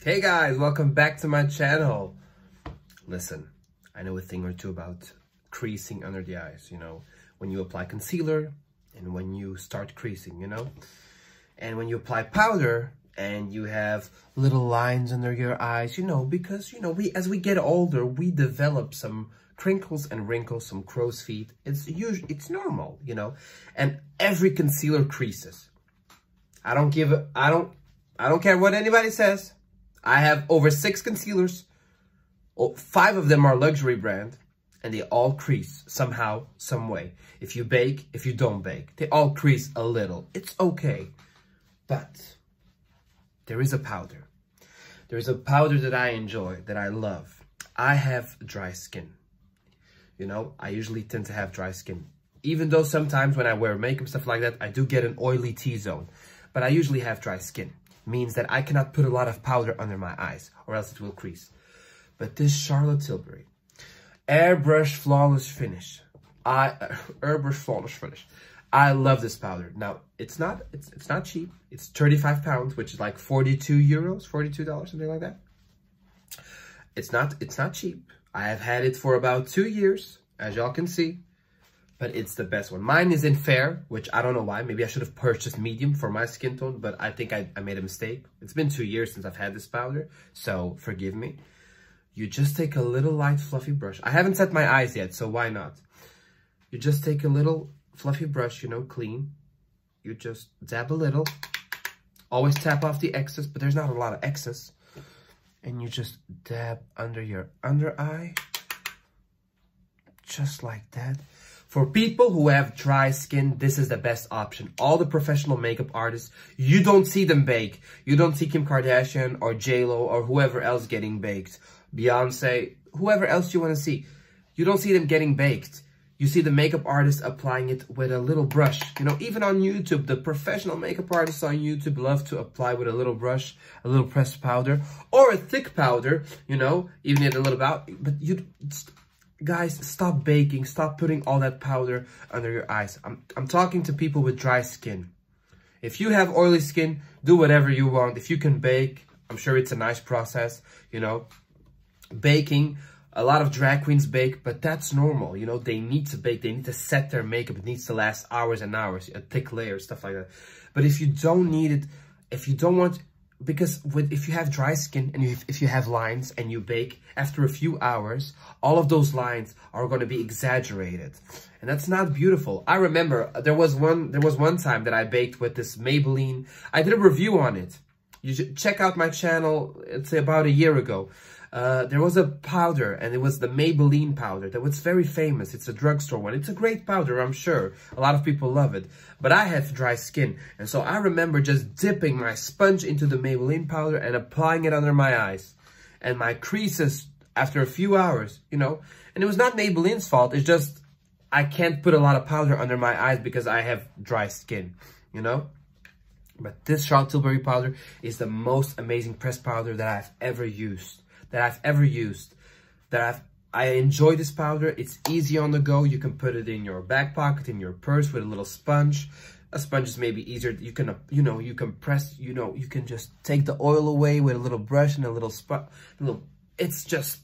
Hey guys, welcome back to my channel. Listen, I know a thing or two about creasing under the eyes, when you apply concealer and when you start creasing, and when you apply powder and you have little lines under your eyes, because, as we get older, we develop some crinkles and wrinkles, some crow's feet. It's normal, and every concealer creases. I don't care what anybody says. I have over 6 concealers. 5 of them are luxury brand, and they all crease somehow, some way. If you bake, if you don't bake, they all crease a little. It's okay. But there is a powder. There is a powder that I enjoy, that I love. I have dry skin. I usually tend to have dry skin. Even though sometimes when I wear makeup, stuff like that, I do get an oily T-zone. But I usually have dry skin. Means that I cannot put a lot of powder under my eyes or else it will crease. But this Charlotte Tilbury Airbrush Flawless Finish, Airbrush Flawless Finish, I love this powder. Now it's not cheap. It's 35 pounds, which is like 42 euros, $42, something like that. It's not cheap. I have had it for about 2 years, as y'all can see. But it's the best one. Mine is in fair, which I don't know why. Maybe I should have purchased medium for my skin tone, but I think I made a mistake. It's been 2 years since I've had this powder, so forgive me. You just take a little light fluffy brush. I haven't set my eyes yet, so why not? You just take a little fluffy brush, clean. You just dab a little. Always tap off the excess, but there's not a lot of excess. And you just dab under your under eye. Just like that. For people who have dry skin, this is the best option. All the professional makeup artists, you don't see them bake. You don't see Kim Kardashian or J-Lo or whoever else getting baked. Beyonce, whoever else you want to see. You don't see them getting baked. You see the makeup artist applying it with a little brush. Even on YouTube, the professional makeup artists on YouTube love to apply with a little brush, a little pressed powder, or a thick powder, even at a little bit. But guys, stop baking. Stop putting all that powder under your eyes. I'm talking to people with dry skin. If you have oily skin, do whatever you want. If you can bake, I'm sure it's a nice process, Baking, a lot of drag queens bake, but that's normal. They need to bake. They need to set their makeup. It needs to last hours and hours, a thick layer, stuff like that. But if you don't need it, if you don't want... Because if you have dry skin and if you have lines and you bake, after a few hours, all of those lines are going to be exaggerated. And that's not beautiful. I remember there was one time that I baked with this Maybelline. I did a review on it. You should check out my channel. It's about a year ago. There was a powder, and it was the Maybelline powder that was very famous. It's a drugstore one. It's a great powder, I'm sure. A lot of people love it. But I have dry skin, and so I remember just dipping my sponge into the Maybelline powder and applying it under my eyes. And my creases, after a few hours, and it was not Maybelline's fault. It's just, I can't put a lot of powder under my eyes because I have dry skin, But this Charlotte Tilbury powder is the most amazing pressed powder that I've ever used. I enjoy this powder. It's easy on the go. You can put it in your back pocket, in your purse with a little sponge. A sponge is maybe easier. You can, you can press, you can just take the oil away with a little brush and a little it's just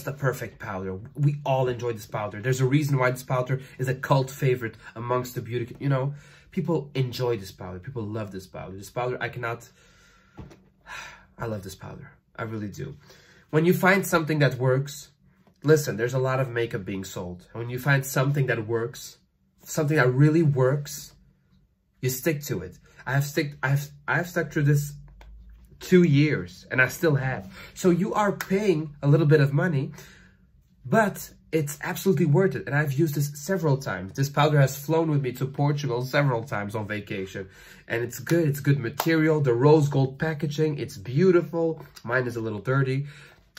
a perfect powder. We all enjoy this powder. There's a reason why this powder is a cult favorite amongst the beauty, people enjoy this powder. People love this powder. This powder, I love this powder. I really do. When you find something that works, listen, there's a lot of makeup being sold. And when you find something that works, something that really works, you stick to it. I have stuck through this 2 years, and I still have. So you are paying a little bit of money, but it's absolutely worth it. And I've used this several times. This powder has flown with me to Portugal several times on vacation. And it's good. It's good material. The rose gold packaging. It's beautiful. Mine is a little dirty.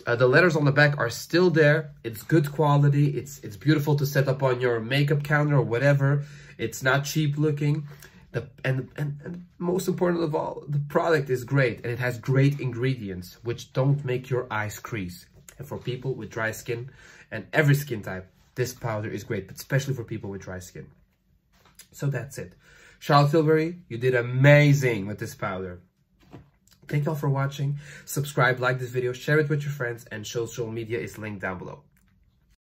The letters on the back are still there. It's good quality. It's beautiful to set up on your makeup counter or whatever. It's not cheap looking. And most important of all, the product is great. And it has great ingredients, which don't make your eyes crease. And for people with dry skin and every skin type, this powder is great, but especially for people with dry skin. So that's it. Charlotte Tilbury, you did amazing with this powder. Thank you all for watching. Subscribe, like this video, share it with your friends, and social media is linked down below.